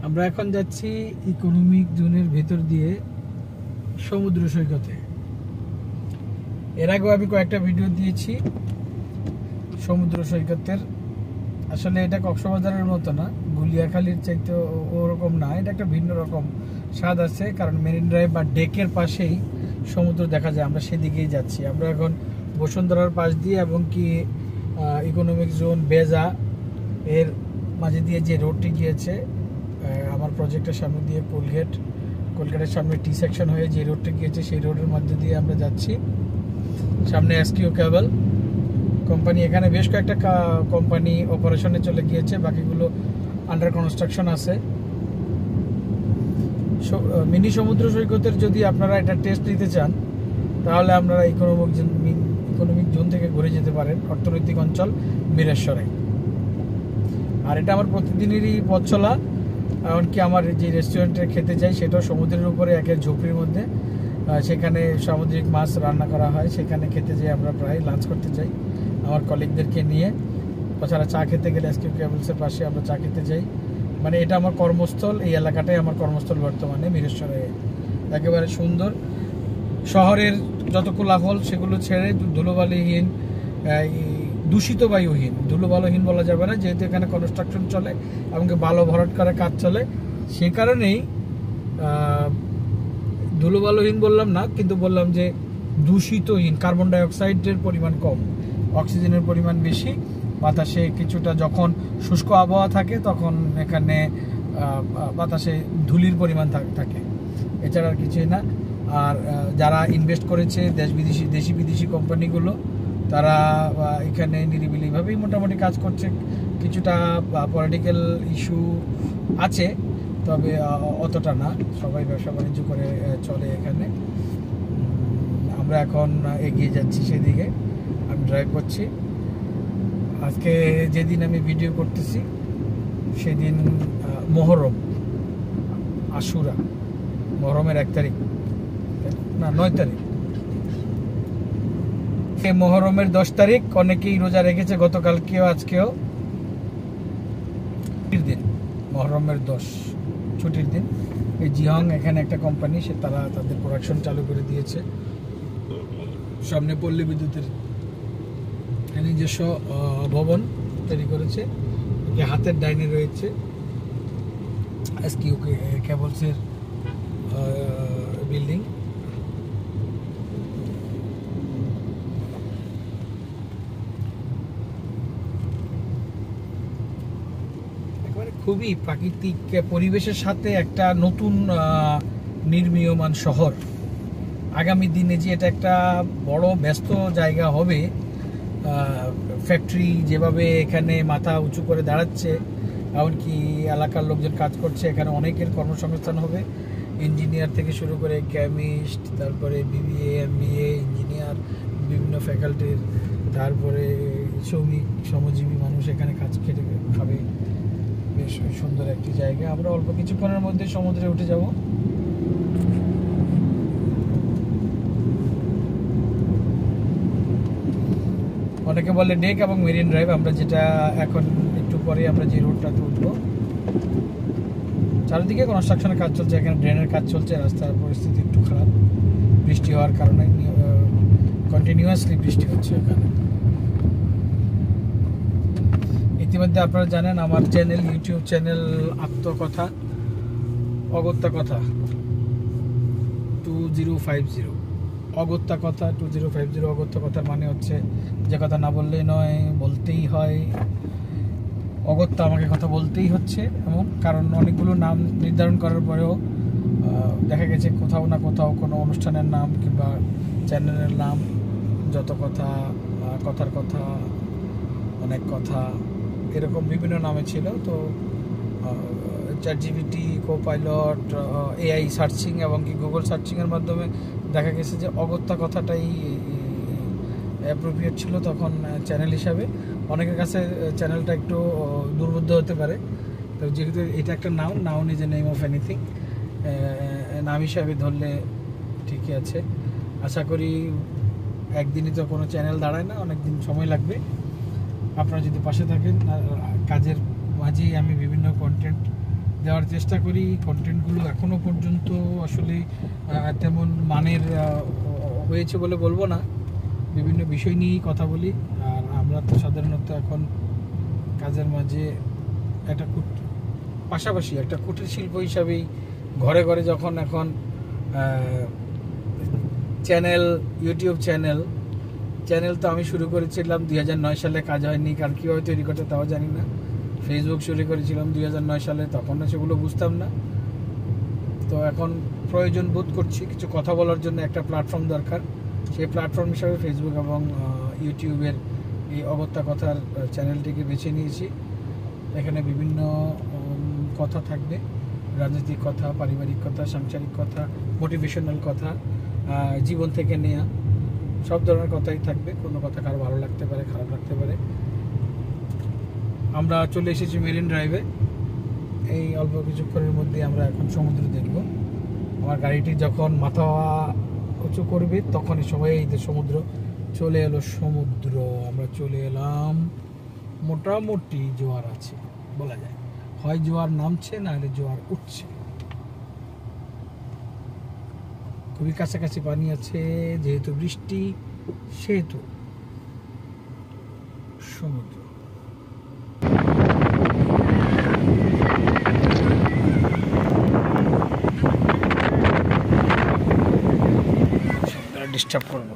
আমরা এখন যাচ্ছি ইকোনমিক জোনের ভেতর দিয়ে সমুদ্র সৈকতে। এর আগেও আমি কয়েকটা ভিডিও দিয়েছি সমুদ্র সৈকতের। আসলে এটা কক্সবাজারের মতো না, গুলিয়াখালীর চাইতে ওরকম না, এটা একটা ভিন্ন রকম স্বাদ আছে, কারণ মেরিন ড্রাইভ বা ডেকের পাশেই সমুদ্র দেখা যায়। আমরা সেদিকেই যাচ্ছি। আমরা এখন বসুন্ধরার পাশ দিয়ে এবং কি ইকোনমিক জোন বেজা এর মাঝে দিয়ে যে রোডটি গিয়েছে আমার প্রজেক্টের সামনে দিয়ে কোলগেটের সামনে টি সেকশন হয়ে যে রোডটি গিয়েছে সেই রোডের মধ্যে দিয়ে আমরা যাচ্ছি। সামনে এসকিউ কেবল কোম্পানি, এখানে বেশ কয়েকটা কোম্পানি অপারেশনে চলে গিয়েছে, বাকিগুলো আন্ডার কনস্ট্রাকশন আছে। মিনি সমুদ্র সৈকতের যদি আপনারা এটা টেস্ট নিতে চান তাহলে আপনারা ইকোনমিক জোন থেকে ঘুরে যেতে পারেন অর্থনৈতিক অঞ্চল মিরেশ্বরে। আর এটা আমার প্রতিদিনেরই পথ চলা, এমনকি আমার যে রেস্টুরেন্টে খেতে যাই সেটাও সমুদ্রের উপরে একের ঝুপড়ির মধ্যে, সেখানে সামুদ্রিক মাছ রান্না করা হয়, সেখানে খেতে যাই আমরা, প্রায় লাঞ্চ করতে যাই আমার কলিগদেরকে নিয়ে। তাছাড়া চা খেতে গেলে এসকিউ কেবলসের পাশে আমরা চা খেতে যাই। মানে এটা আমার কর্মস্থল, এই এলাকাটাই আমার কর্মস্থল বর্তমানে মিরেশ্বরে। একেবারে সুন্দর, শহরের যত কোলাহল সেগুলো ছেড়ে ধুলোবালিহীন, দূষিত বায়ুহীন, ধুলোবালুহীন বলা যাবে না, যেহেতু এখানে কনস্ট্রাকশন চলে এবং বালু ভরাট করে কাজ চলে, সে কারণেই ধুলোবালুহীন বললাম না, কিন্তু বললাম যে দূষিতহীন। কার্বন ডাইঅক্সাইডের পরিমাণ কম, অক্সিজেনের পরিমাণ বেশি বাতাসে। কিছুটা যখন শুষ্ক আবহাওয়া থাকে তখন এখানে বাতাসে ধুলির পরিমাণ থাকে, এছাড়া আর কিছুই না। আর যারা ইনভেস্ট করেছে দেশি বিদেশি কোম্পানিগুলো, তারা এখানে নিরিবিলিভাবেই মোটামুটি কাজ করছে। কিছুটা পলিটিক্যাল ইস্যু আছে, তবে অতটা না, সবাই ব্যবসা বাণিজ্য করে চলে এখানে। আমরা এখন এগিয়ে যাচ্ছি সেদিকে, আমি ড্রাইভ করছি। আজকে যেদিন আমি ভিডিও করতেছি সেদিন মহরম, আশুরা, মহরমের 1 তারিখ না 9 তারিখ, মহরমের 10 তারিখ। অনেকেই রোজা রেখেছে গতকালকেও আজকেও। দিন মহরমের 10 ছুটির দিন। এই জিহং এখানে একটা কোম্পানি, তারা তাদের প্রোডাকশন চালু করে দিয়েছে। সামনে পল্লী বিদ্যুতের নিজস্ব ভবন তৈরি করেছে, হাতের ডাইনে রয়েছে এসকিউ কেবলসের বিল্ডিং। খুবই প্রাকৃতিক পরিবেশের সাথে একটা নতুন নির্মীয়মান শহর। আগামী দিনে যে এটা একটা বড় ব্যস্ত জায়গা হবে, ফ্যাক্টরি যেভাবে এখানে মাথা উঁচু করে দাঁড়াচ্ছে, এমনকি এলাকার লোকজন কাজ করছে, এখানে অনেকের কর্মসংস্থান হবে। ইঞ্জিনিয়ার থেকে শুরু করে কেমিস্ট, তারপরে বিবিএ, এমবিএ, ইঞ্জিনিয়ার, বিভিন্ন ফ্যাকাল্টির, তারপরে শ্রমিক, শ্রমজীবী মানুষ এখানে কাজ খেটে খাবে। বেশ সুন্দর একটি জায়গা। আমরা অল্প কিছুক্ষণের মধ্যে সমুদ্রে উঠে যাব। অনেকে বলে ডেক এবং মেরিন ড্রাইভ, আমরা যেটা এখন একটু পরে আমরা যে রোডটাতে উঠবো। চারিদিকে কনস্ট্রাকশনের কাজ চলছে, এখানে ড্রেনের কাজ চলছে, রাস্তার পরিস্থিতি একটু খারাপ বৃষ্টি হওয়ার কারণে, কন্টিনিউয়াসলি বৃষ্টি হচ্ছে এখানে। ইতিমধ্যে আপনারা জানেন আমার চ্যানেল, ইউটিউব চ্যানেল আত্মকথা, অগত্যা কথা 2050, অগত্যা কথা 2050। অগত্যা কথার মানে হচ্ছে যে কথা না বললেই নয়, বলতেই হয়। অগত্যা আমাকে কথা বলতেই হচ্ছে এমন, কারণ অনেকগুলো নাম নির্ধারণ করার পরেও দেখা গেছে কোথাও না কোথাও কোনো অনুষ্ঠানের নাম কিংবা চ্যানেলের নাম, যত কথা, কথার কথা, অনেক কথা, এরকম বিভিন্ন নামে ছিল। তো চ্যাটজিপিটি, কোপাইলট, এআই সার্চিং এবং কি গুগল সার্চিংয়ের মাধ্যমে দেখা গেছে যে অগত্যা কথাটাই অ্যাপ্রোপ্রিয়েট ছিল তখন চ্যানেল হিসাবে। অনেকের কাছে চ্যানেলটা একটু দুর্বোধ্য হতে পারে, তো যেহেতু এটা একটা noun is a name of anything, নাম হিসাবে ধরলে ঠিকই আছে। আশা করি একদিনই তো কোনো চ্যানেল দাঁড়ায় না, অনেক দিন সময় লাগবে। আপনারা যদি পাশে থাকেন, কাজের মাঝেই আমি বিভিন্ন কন্টেন্ট দেওয়ার চেষ্টা করি। কন্টেন্টগুলো এখনও পর্যন্ত আসলে তেমন মানের হয়েছে বলে বলবো না, বিভিন্ন বিষয় নিয়েই কথা বলি। আর আমরা তো সাধারণত এখন কাজের মাঝে একটা পাশাপাশি একটা কুটির শিল্প হিসাবেই ঘরে ঘরে যখন এখন চ্যানেল, ইউটিউব চ্যানেল তো আমি শুরু করেছিলাম 2009 সালে, কাজ হয়নি, কারণ কীভাবে তৈরি করতে তাও জানি না। ফেসবুক শুরু করেছিলাম 2009 সালে, তখন সেগুলো বুঝতাম না। তো এখন প্রয়োজন বোধ করছি কিছু কথা বলার জন্য একটা প্ল্যাটফর্ম দরকার। সেই প্ল্যাটফর্ম হিসাবে ফেসবুক এবং ইউটিউবের এই অগত্যা কথার চ্যানেলটিকে বেছে নিয়েছি। এখানে বিভিন্ন কথা থাকবে, রাজনৈতিক কথা, পারিবারিক কথা, সাংসারিক কথা, মোটিভেশনাল কথা, জীবন থেকে নেওয়া সব ধরনের কথাই থাকবে। কোনো কথা কারো ভালো লাগতে পারে, খারাপ লাগতে পারে। আমরা চলে এসেছি মেরিন ড্রাইভে। এই অল্প কিছুক্ষণের মধ্যে আমরা এখন সমুদ্র দেখব। আমার গাড়িটি যখন মাথা উঁচু করবে তখনই সবাই এই যে সমুদ্র চলে এলো। সমুদ্র আমরা চলে এলাম, মোটামুটি জোয়ার আছে বলা যায়, হয় জোয়ার নামছে না হলে জোয়ার উঠছে। খুবই কাছাকাছি পানি আছে, যেহেতু বৃষ্টি সেহেতু সমুদ্র। ডিস্টার্ব করবো।